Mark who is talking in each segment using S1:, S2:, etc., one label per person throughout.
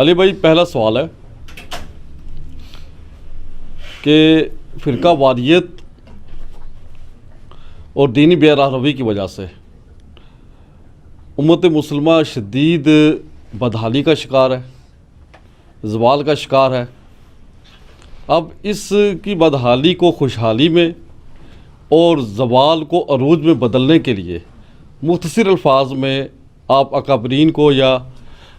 S1: علی بھائی پہلا سوال ہے کہ فرقہ واریت اور دینی بے راہروی کی وجہ سے امت مسلمہ شدید بدحالی کا شکار ہے، زوال کا شکار ہے۔ اب اس کی بدحالی کو خوشحالی میں اور زوال کو عروج میں بدلنے کے لیے مختصر الفاظ میں آپ اکابرین کو یا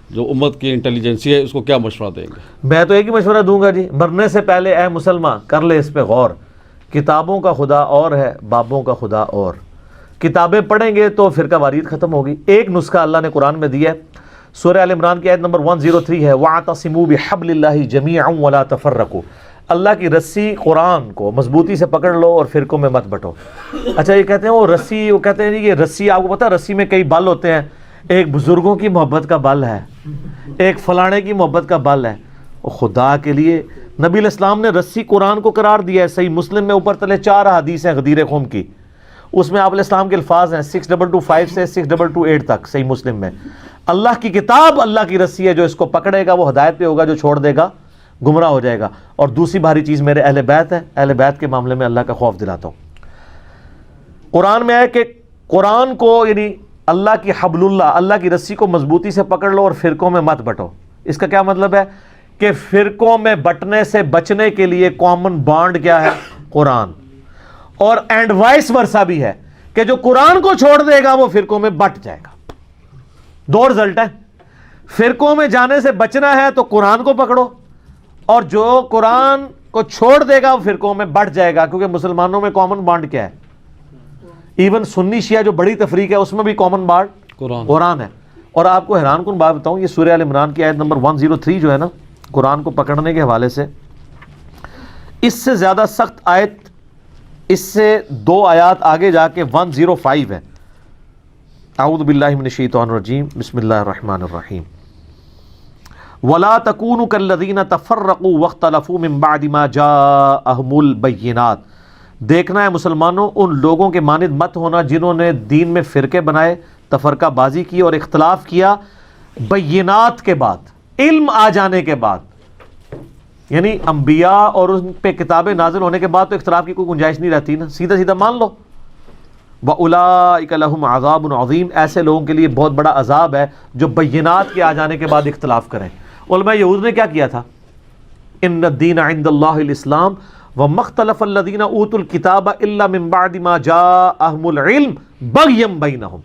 S1: جو امت کی انٹیلیجنسی ہے اس کو کیا مشورہ دیں گے؟
S2: میں تو ایک ہی مشورہ دوں گا جی، مرنے سے پہلے اے مسلمان کر لے اس پہ غور، کتابوں کا خدا اور ہے، بابوں کا خدا اور۔ کتابیں پڑھیں گے تو فرقہ واریت ختم ہوگی۔ ایک نسخہ اللہ نے قرآن میں دیا ہے، سورہ ال عمران کی آیت نمبر 103 ہے، وَاعْتَصِمُوا بِحَبْلِ اللَّهِ جَمِيعًا وَلَا تَفَرَّقُوا۔ اللہ کی رسی قرآن کو مضبوطی سے پکڑ لو اور فرقوں میں مت بٹو۔ اچھا یہ کہتے ہیں وہ رسی، وہ کہتے ہیں یہ رسی، آپ کو پتہ رسی میں کئی بل ہوتے ہیں، ایک بزرگوں کی محبت کا بل ہے، ایک فلانے کی محبت کا بل ہے۔ خدا کے لیے نبی علیہ السلام نے رسی قرآن کو قرار دیا ہے۔ صحیح مسلم میں اوپر تلے 4 حدیث ہیں غدیر خم کی، اس میں آپ علیہ السلام کے الفاظ ہیں 6225 سے 6228 تک صحیح مسلم میں۔ اللہ کی کتاب اللہ کی رسی ہے، جو اس کو پکڑے گا وہ ہدایت پہ ہوگا، جو چھوڑ دے گا گمراہ ہو جائے گا۔ اور دوسری بھاری چیز میرے اہل بیت ہے، اہل بیت کے معاملے میں اللہ کا خوف دلاتا ہوں۔ قرآن میں ہے کہ قرآن کو یعنی اللہ کی حبل اللہ کی رسی کو مضبوطی سے پکڑ لو اور فرقوں میں مت بٹو۔ اس کا کیا مطلب ہے کہ فرقوں میں بٹنے سے بچنے کے لیے کامن بانڈ کیا ہے؟ قرآن۔ اور اینڈ وائس ورسا بھی ہے کہ جو قرآن کو چھوڑ دے گا وہ فرقوں میں بٹ جائے گا۔ دو رزلٹ ہے، فرقوں میں جانے سے بچنا ہے تو قرآن کو پکڑو، اور جو قرآن کو چھوڑ دے گا وہ فرقوں میں بٹ جائے گا، کیونکہ مسلمانوں میں کامن بانڈ کیا ہے؟ ایون سنی شیعہ جو بڑی تفریق ہے اس میں بھی کامن بانڈ قرآن ہے۔ اور آپ کو حیران کن بات بتاؤں، یہ سورہ ال عمران کی آیت نمبر 103 جو ہے نا، قرآن کو پکڑنے کے حوالے سے اس سے زیادہ سخت آیت اس سے 2 آیات آگے جا کے 105 ہے۔ اعوذ باللہ من الشیطان الرجیم، بسم اللہ الرحمن الرحیم۔ وَلَا تَكُونُوا كَالَّذِينَ تَفَرَّقُوا وَاخْتَلَفُوا مِن بَعْدِ مَا جَاءَهُمُ الْبَيِّنَاتُ۔ دیکھنا ہے مسلمانوں، ان لوگوں کے مانند مت ہونا جنہوں نے دین میں فرقے بنائے، تفرقہ بازی کی اور اختلاف کیا بینات کے بعد، علم آ جانے کے بعد، یعنی انبیاء اور ان پہ کتابیں نازل ہونے کے بعد تو اختلاف کی کوئی گنجائش نہیں رہتی نا، سیدھا سیدھا مان لو۔ وَأُولَٰئِكَ لَهُمْ عَذَابٌ عَظِيمٌ، ایسے لوگوں کے لیے بہت بڑا عذاب ہے جو بینات کے آ جانے کے بعد اختلاف کریں۔ علماء یہود نے کیا کیا تھا؟ ان الدین عند اللہ الاسلام وما اختلف الذین اوتوا الکتاب الا من بعد ما جاءهم العلم بغیا بینہم۔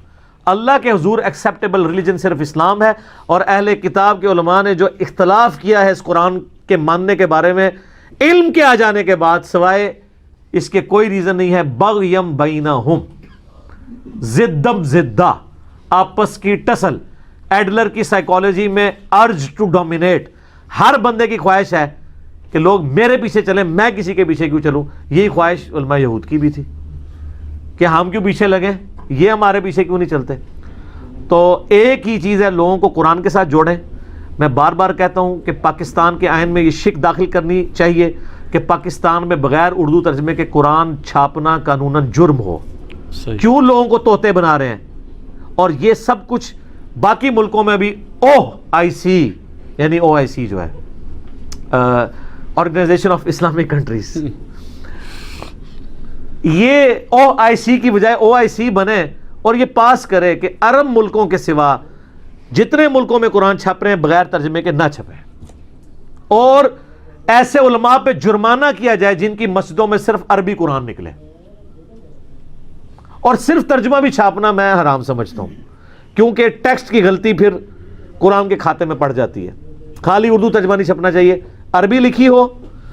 S2: اللہ کے حضور ایکسیپٹیبل ریلیجن صرف اسلام ہے، اور اہل کتاب کے علماء نے جو اختلاف کیا ہے اس قرآن کے ماننے کے بارے میں علم کے آ جانے کے بعد، سوائے اس کے کوئی ریزن نہیں ہے، بغیم بینہم، زدم زدہ، آپس کی ٹسل۔ ایڈلر کی سائیکالوجی میں ارج ٹو ڈومینیٹ، ہر بندے کی خواہش ہے کہ لوگ میرے پیچھے چلیں، میں کسی کے پیچھے کیوں چلوں۔ یہی خواہش علماء یہود کی بھی تھی کہ ہم کیوں پیچھے لگیں، یہ ہمارے پیچھے کیوں نہیں چلتے۔ تو ایک ہی چیز ہے، لوگوں کو قرآن کے ساتھ جوڑیں۔ میں بار بار کہتا ہوں کہ پاکستان کے آئین میں یہ شک داخل کرنی چاہیے کہ پاکستان میں بغیر اردو ترجمے کے قرآن چھاپنا قانوناً جرم ہو۔ کیوں لوگوں کو طوطے بنا رہے ہیں؟ اور یہ سب کچھ باقی ملکوں میں بھی OIC یعنی OIC جو ہے آرگنائزیشن آف اسلامک کنٹریز، یہ OIC کی بجائے OIC بنے اور یہ پاس کرے کہ عرب ملکوں کے سوا جتنے ملکوں میں قرآن چھپ رہے ہیں بغیر ترجمے کے نہ چھپیں، اور ایسے علماء پہ جرمانہ کیا جائے جن کی مسجدوں میں صرف عربی قرآن نکلے، اور صرف ترجمہ بھی چھاپنا میں حرام سمجھتا ہوں، کیونکہ ٹیکسٹ کی غلطی پھر قرآن کے کھاتے میں پڑ جاتی ہے۔ خالی اردو ترجمہ نہیں چھپنا چاہیے، عربی لکھی ہو۔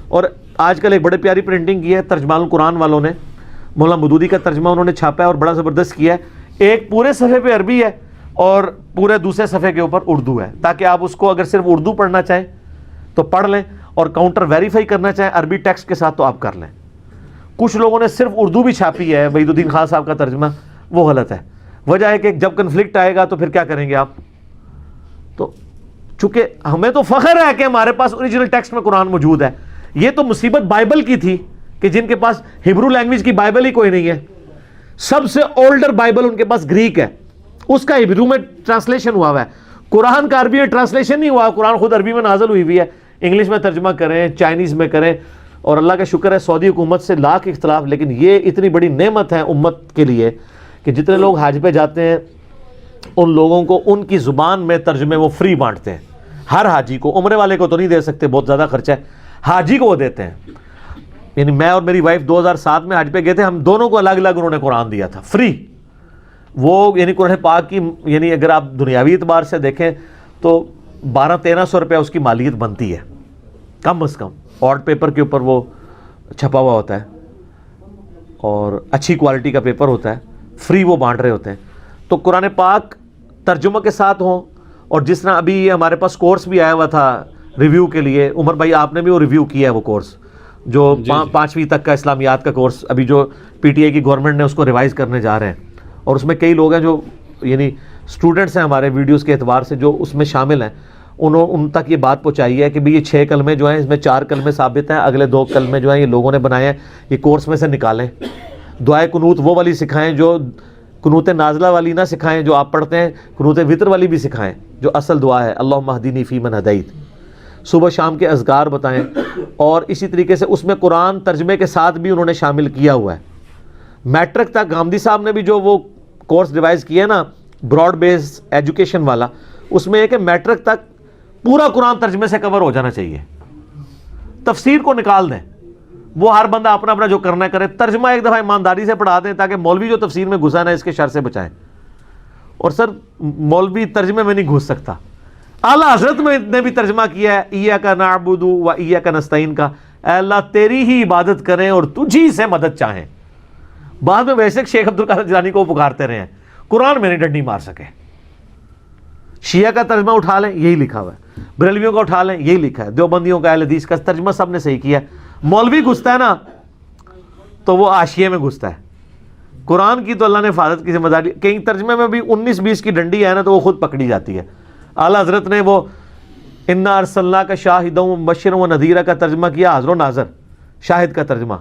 S2: اور آج کل ایک بڑے پیاری پرنٹنگ کی ہے ترجمان القرآن والوں نے، مولانا مودودی کا ترجمہ انہوں نے چھاپا ہے اور بڑا زبردست کیا ہے۔ ایک پورے صفحے پہ عربی ہے اور پورے دوسرے صفحے کے اوپر اردو ہے، تاکہ آپ اس کو اگر صرف اردو پڑھنا چاہیں تو پڑھ لیں، اور کاؤنٹر ویریفائی کرنا چاہیں عربی ٹیکسٹ کے ساتھ تو آپ کر لیں۔ کچھ لوگوں نے صرف اردو بھی چھاپی ہے، وحید الدین خان صاحب کا ترجمہ، وہ غلط ہے۔ وجہ ہے کہ جب کنفلکٹ آئے گا تو پھر کیا کریں گے آپ؟ تو چونکہ ہمیں تو فخر ہے کہ ہمارے پاس اوریجنل ٹیکسٹ میں قرآن موجود ہے۔ یہ تو مصیبت بائبل کی تھی کہ جن کے پاس ہبرو لینگویج کی بائبل ہی کوئی نہیں ہے۔ سب سے اولڈر بائبل ان کے پاس گریک ہے، اس کا ہبرو میں ٹرانسلیشن ہوا ہے۔ قرآن کا عربی میں ٹرانسلیشن نہیں ہوا, قرآن خود عربی میں نازل ہوئی ہے, انگلش میں ترجمہ کریں, چائنیز میں کریں, اور اللہ کا شکر ہے سعودی حکومت سے لاکھ اختلاف, لیکن یہ اتنی بڑی نعمت ہے امت کے لیے کہ جتنے لوگ حج پہ جاتے ہیں ان لوگوں کو ان کی زبان میں ترجمے وہ فری بانٹتے ہیں. ہر حاجی کو, عمرے والے کو تو نہیں دے سکتے, بہت زیادہ خرچہ ہے, حاجی کو وہ دیتے ہیں. یعنی میں اور میری وائف 2007 میں حج پہ گئے تھے, ہم دونوں کو الگ الگ انہوں نے قرآن دیا تھا فری. وہ یعنی قرآن پاک کی, یعنی اگر آپ دنیاوی اعتبار سے دیکھیں تو 1200-1300 روپے اس کی مالیت بنتی ہے کم از کم. آرٹ پیپر کے اوپر وہ چھپا ہوا ہوتا ہے اور اچھی کوالٹی کا پیپر ہوتا ہے, فری وہ بانٹ رہے ہوتے ہیں. تو قرآن پاک ترجمہ کے ساتھ ہوں, اور جس طرح ابھی یہ ہمارے پاس کورس بھی آیا ہوا تھا ریویو کے لیے, عمر بھائی آپ نے بھی وہ ریویو کیا ہے وہ کورس جو 5ویں تک کا اسلامیات کا کورس, ابھی جو پی ٹی آئی کی گورنمنٹ نے اس کو ریوائز کرنے جا رہے ہیں, اور اس میں کئی لوگ ہیں جو یعنی اسٹوڈنٹس ہیں ہمارے ویڈیوز کے اعتبار سے جو اس میں شامل ہیں, ان تک یہ بات پہنچائی ہے کہ بھی یہ 6 کلمے جو ہیں اس میں 4 کلمے ثابت ہیں, اگلے 2 کلمے جو ہیں یہ لوگوں نے بنائے ہیں, یہ کورس میں سے نکالیں. دعائے قنوت وہ والی سکھائیں جو قنوت نازلہ والی نہ سکھائیں جو آپ پڑھتے ہیں, قنوت وطر والی بھی سکھائیں جو اصل دعا ہے, اللہم اہدنی فیمن ہدیت. صبح شام کے اذکار بتائیں, اور اسی طریقے سے اس میں قرآن ترجمے کے ساتھ بھی انہوں نے شامل کیا ہوا ہے. میٹرک تک گامدی صاحب نے بھی جو وہ کورس ریوائز کیا ہے نا براڈ بیس ایجوکیشن والا, اس میں یہ کہ میٹرک تک پورا قرآن ترجمے سے کور ہو جانا چاہیے. تفسیر کو نکال دیں, وہ ہر بندہ اپنا اپنا جو کرنا ہے کرے, ترجمہ ایک دفعہ ایمانداری سے پڑھا دیں تاکہ مولوی جو تفسیر میں گھسا نا اس کے شر سے بچائیں. اور سر مولوی ترجمے میں نہیں گھس سکتا. اعلیٰ حضرت میں نے بھی ترجمہ کیا ہے ایاک نعبد و ایاک نستعین کا, اے اللہ تیری ہی عبادت کریں اور تجھی سے مدد چاہیں. بعد میں ویسے شیخ عبد القادر جیلانی کو پکارتے رہے ہیں, قرآن میں نہیں ڈنڈی مار سکے. شیعہ کا ترجمہ اٹھا لیں یہی لکھا ہوا ہے, بریلویوں کا اٹھا لیں یہی لکھا ہے, دیوبندیوں کا, اہل حدیث کا ترجمہ سب نے صحیح کیا ہے. مولوی گھستا ہے نا تو وہ حاشیے میں گھستا ہے. قرآن کی تو اللہ نے حفاظت کی ذمہ داری, کئی ترجمے میں بھی 19-20 کی ڈنڈی ہے نا تو وہ خود پکڑی جاتی ہے. اعلیٰ حضرت نے وہ انا ارسلناک شاہدا ومبشرا ونذیرا کا ترجمہ کیا, حاضر و ناظر شاہد کا ترجمہ.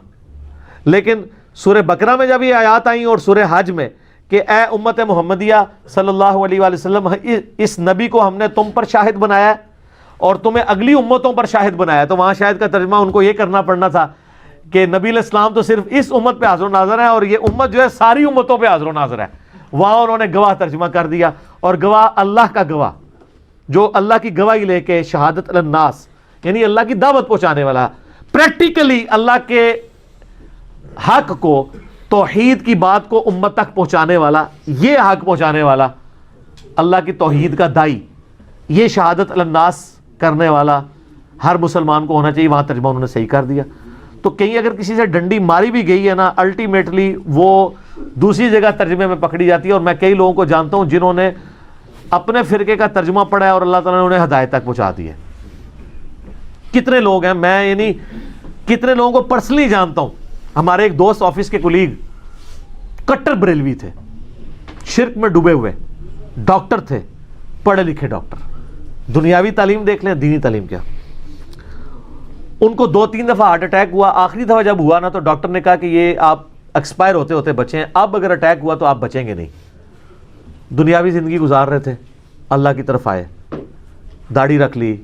S2: لیکن سورہ بقرہ میں جب یہ آیات آئیں اور سورہ حج میں کہ اے امت محمدیہ صلی اللہ علیہ وآلہ وسلم, اس نبی کو ہم نے تم پر شاہد بنایا ہے اور تمہیں اگلی امتوں پر شاہد بنایا ہے, تو وہاں شاہد کا ترجمہ ان کو یہ کرنا پڑنا تھا کہ نبی علیہ السلام تو صرف اس امت پہ حاضر و ناظر ہے اور یہ امت جو ہے ساری امتوں پہ حاضر و ناظر ہے. وہاں انہوں نے گواہ ترجمہ کر دیا, اور گواہ اللہ کا گواہ جو اللہ کی گواہی لے کے شہادت علی الناس, یعنی اللہ کی دعوت پہنچانے والا, پریکٹیکلی اللہ کے حق کو, توحید کی بات کو امت تک پہنچانے والا, یہ حق پہنچانے والا, اللہ کی توحید کا دائی, یہ شہادت علی الناس کرنے والا ہر مسلمان کو ہونا چاہیے. وہاں ترجمہ انہوں نے صحیح کر دیا. تو کہیں اگر کسی سے ڈنڈی ماری بھی گئی ہے نا, الٹیمیٹلی وہ دوسری جگہ ترجمے میں پکڑی جاتی ہے. اور میں کئی لوگوں کو جانتا ہوں جنہوں نے اپنے فرقے کا ترجمہ پڑھا ہے اور اللہ تعالیٰ نے انہیں ہدایت تک پہنچا دی ہے. کتنے لوگ ہیں, میں یعنی کتنے لوگوں کو پرسنلی جانتا ہوں. ہمارے ایک دوست آفس کے کولیگ کٹر بریلوی تھے, شرک میں ڈوبے ہوئے, ڈاکٹر تھے, پڑھے لکھے ڈاکٹر, دنیاوی تعلیم دیکھ لیں, دینی تعلیم کیا. ان کو 2-3 دفعہ ہارٹ اٹیک ہوا. آخری دفعہ جب ہوا نا تو ڈاکٹر نے کہا کہ یہ آپ ایکسپائر ہوتے ہوتے بچے ہیں, اب اگر اٹیک ہوا تو آپ بچیں گے نہیں. دنیاوی زندگی گزار رہے تھے, اللہ کی طرف آئے, داڑھی رکھ لی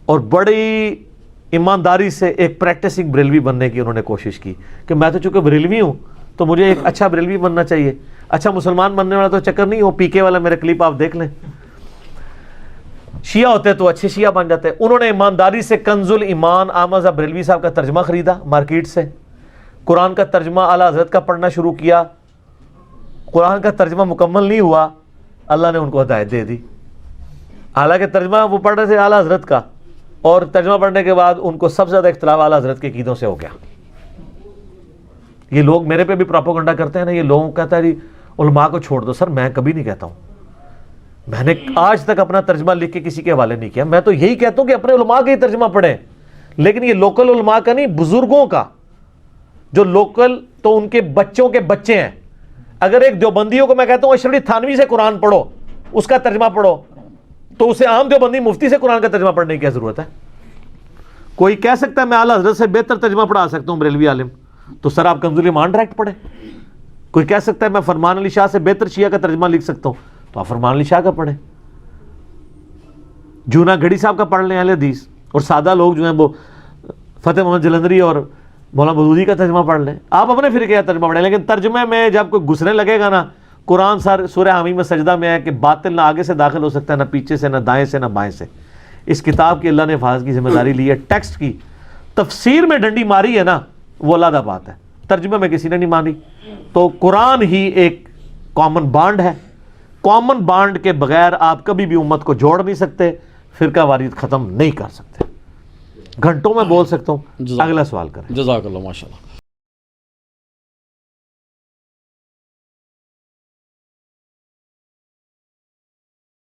S2: اور بڑی ایمانداری سے ایک پریکٹسنگ بریلوی بننے کی انہوں نے کوشش کی کہ میں تو چونکہ بریلوی ہوں تو مجھے ایک اچھا بریلوی بننا چاہیے. اچھا مسلمان بننے والا تو چکر نہیں ہو, پی کے والا میرے کلپ آپ دیکھ لیں, شیعہ ہوتے تو اچھے شیعہ بن جاتے. انہوں نے ایمانداری سے کنز الایمان احمد بریلوی صاحب کا ترجمہ خریدا مارکیٹ سے, قرآن کا ترجمہ اعلیٰ حضرت کا پڑھنا شروع کیا. قرآن کا ترجمہ مکمل نہیں ہوا, اللہ نے ان کو ہدایت دے دی. حالانکہ ترجمہ وہ پڑھ رہے تھے اعلیٰ حضرت کا, اور ترجمہ پڑھنے کے بعد ان کو سب سے زیادہ اختلاف اعلیٰ حضرت کے عقیدوں سے ہو گیا. یہ لوگ میرے پہ بھی پروپیگنڈا کرتے ہیں نا, یہ لوگوں کہتا ہے علماء کو چھوڑ دو. سر میں کبھی نہیں کہتا ہوں, میں نے آج تک اپنا ترجمہ لکھ کے کسی کے حوالے نہیں کیا. میں تو یہی کہتا ہوں کہ اپنے علماء کا ہی ترجمہ پڑھیں, لیکن یہ لوکل علماء کا نہیں, بزرگوں کا. جو لوکل تو ان کے بچوں کے بچے ہیں. اگر ایک دیوبندیوں کو میں کہتا ہوں اشرف علی تھانوی سے قرآن پڑھو, اس کا ترجمہ پڑھو, تو اسے عام دیوبندی مفتی سے قرآن کا ترجمہ پڑھنے کی کیا ضرورت ہے؟ کوئی کہہ سکتا ہے میں اعلیٰ حضرت سے بہتر ترجمہ پڑھا سکتا ہوں بریلوی عالم, تو سر آپ کنز الایمان ڈائریکٹ پڑھیں. کوئی کہہ سکتا ہے میں فرمان علی شاہ سے بہتر شیعہ کا ترجمہ لکھ سکتا ہوں, تو آپ فرمان علی شاہ کا پڑھیں. جونا گھڑی صاحب کا پڑھ لیں اہل حدیث، اور سادہ لوگ جو ہیں وہ فتح محمد جلندری اور مولانا مودودی کا ترجمہ پڑھ لیں، آپ اپنے فرقے کا ترجمہ پڑھیں، لیکن ترجمے میں جب کوئی گھسنے لگے گا نا، قرآن سورہ حمیم میں سجدہ میں ہے کہ باطل نہ آگے سے داخل ہو سکتا ہے، نہ پیچھے سے، نہ دائیں سے، نہ بائیں سے۔ اس کتاب کی اللہ نے حفاظت کی ذمہ داری لی ہے، ٹیکسٹ کی تفسیر میں ڈنڈی ماری ہے نا، وہ علیحدہ بات ہے، ترجمے میں کسی نے نہیں مانی۔ تو قرآن ہی ایک کامن بانڈ ہے، کامن بانڈ کے بغیر آپ کبھی بھی امت کو جوڑ نہیں سکتے، فرقہ واریت ختم نہیں کر سکتے۔ گھنٹوں میں بول سکتا ہوں، اگلا سوال کریں۔
S1: جزاک اللہ، ماشاء اللہ۔